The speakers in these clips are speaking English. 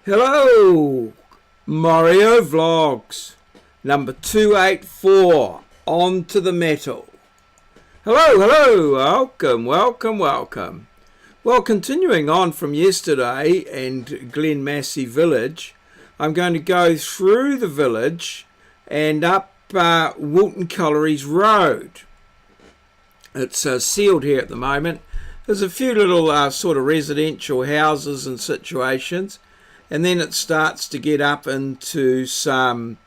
Hello, Maurieo Vlogs, number 284, on to the metal. Hello, welcome. Well, continuing on from yesterday and Glen Massey Village, I'm going to go through the village and up Wilton Colliery's Road. It's sealed here at the moment. There's a few little sort of residential houses and situations, and then it starts to get up into some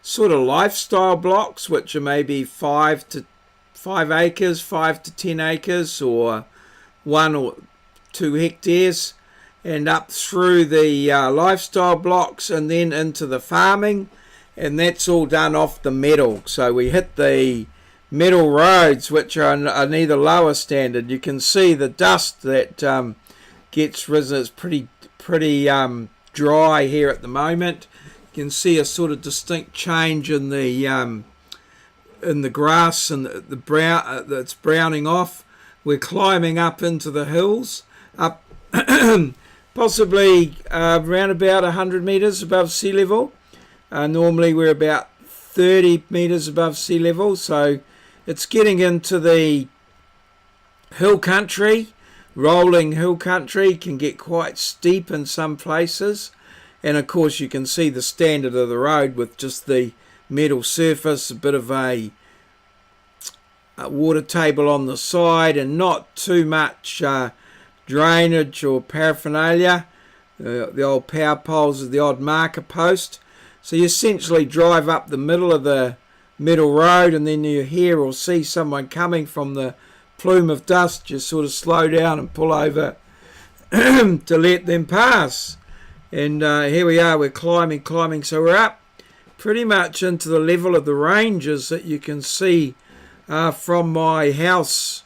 sort of lifestyle blocks, which are maybe 5 to 10 acres, or 1 or 2 hectares, and up through the lifestyle blocks and then into the farming, and that's all done off the metal. So we hit the metal roads, which are neither lower standard. You can see the dust that gets risen. It's pretty dry here at the moment. You can see a sort of distinct change in the grass and the brown that's browning off. We're climbing up into the hills, up possibly around about 100 metres above sea level. Normally we're about 30 metres above sea level, so it's getting into the hill country. Rolling hill country can get quite steep in some places, and of course you can see the standard of the road with just the metal surface, a bit of a water table on the side, and not too much drainage or paraphernalia. The old power poles of the odd marker post. So you essentially drive up the middle of the metal road, and then you hear or see someone coming from the plume of dust. You sort of slow down and pull over to let them pass. And here we are, we're climbing, so we're up pretty much into the level of the ranges that you can see from my house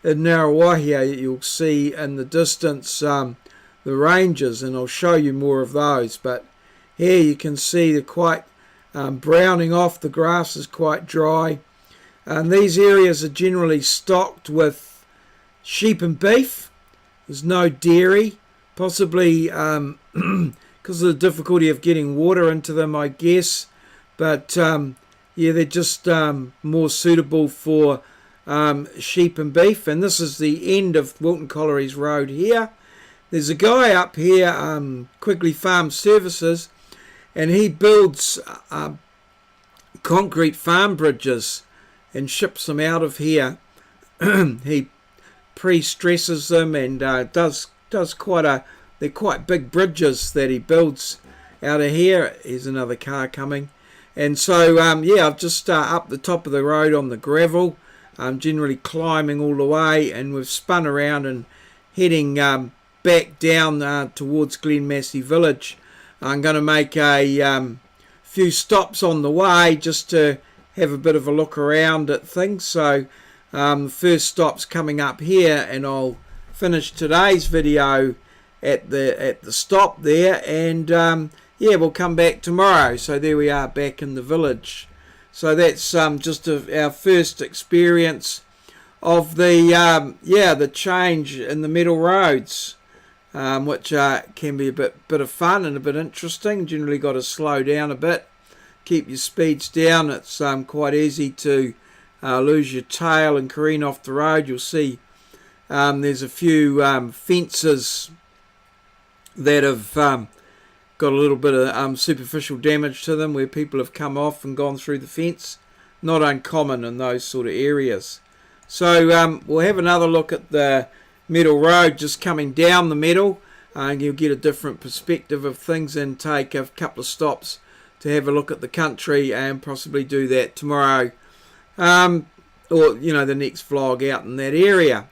in Narawahia. You'll see in the distance the ranges, and I'll show you more of those. But here you can see they're quite browning off. The grass is quite dry. And these areas are generally stocked with sheep and beef. There's no dairy, possibly because of the difficulty of getting water into them, I guess. But yeah, they're just more suitable for sheep and beef. And this is the end of Wilton Colliery's Road here. There's a guy up here, Quigley Farm Services, and he builds concrete farm bridges and ships them out of here. He pre-stresses them and does they're quite big bridges that he builds out of here. Here's another car coming. And so yeah, I've just up the top of the road on the gravel. I'm generally climbing all the way, and we've spun around and heading back down towards Glen Massey Village. I'm going to make a few stops on the way just to have a bit of a look around at things. So the first stop's coming up here, and I'll finish today's video at the stop there, and yeah, we'll come back tomorrow. So there we are, back in the village. So that's just our first experience of the the change in the metal roads, which can be a bit of fun and a bit interesting. Generally got to slow down a bit, keep your speeds down. It's quite easy to lose your tail and careen off the road. You'll see there's a few fences that have got a little bit of superficial damage to them, where people have come off and gone through the fence. Not uncommon in those sort of areas. So we'll have another look at the metal road just coming down the metal, and you'll get a different perspective of things, and take a couple of stops to have a look at the country, and possibly do that tomorrow, or the next vlog out in that area.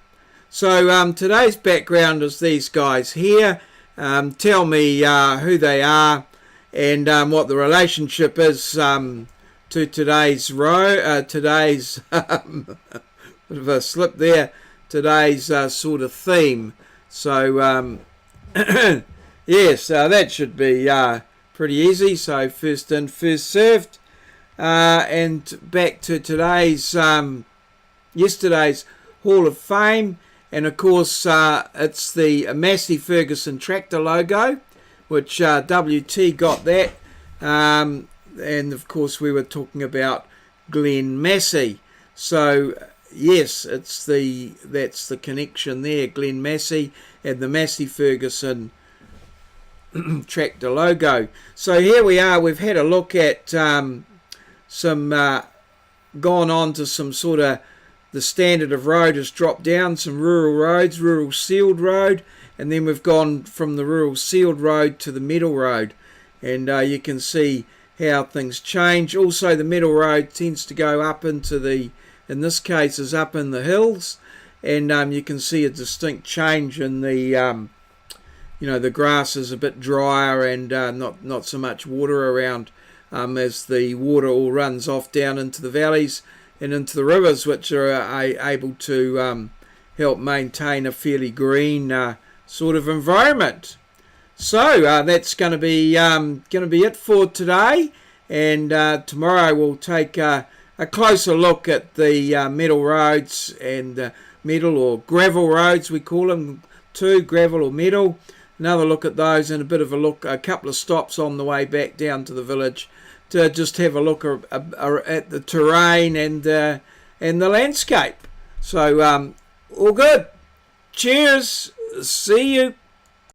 So today's background is these guys here. Tell me who they are, and what the relationship is to today's today's bit of a slip there, today's sort of theme. So yes, that should be pretty easy. So first in, first served, and back to today's yesterday's Hall of Fame. And of course it's the Massey Ferguson tractor logo, which WT got that. And of course we were talking about Glen Massey. So yes, that's the connection there, Glen Massey and the Massey Ferguson tractor logo. So here we are, we've had a look at gone on to some sort of, the standard of road has dropped down, some rural roads, rural sealed road, and then we've gone from the rural sealed road to the metal road, and you can see how things change. Also the metal road tends to go up into the, in this case is up in the hills, and you can see a distinct change in the the grass is a bit drier, and not so much water around, as the water all runs off down into the valleys and into the rivers, which are able to help maintain a fairly green sort of environment. So that's going to be it for today, and tomorrow we'll take a closer look at the metal roads and metal or gravel roads, we call them too, gravel or metal. Another look at those, and a bit of a look, a couple of stops on the way back down to the village to just have a look at the terrain and the landscape. So all good. Cheers. See you.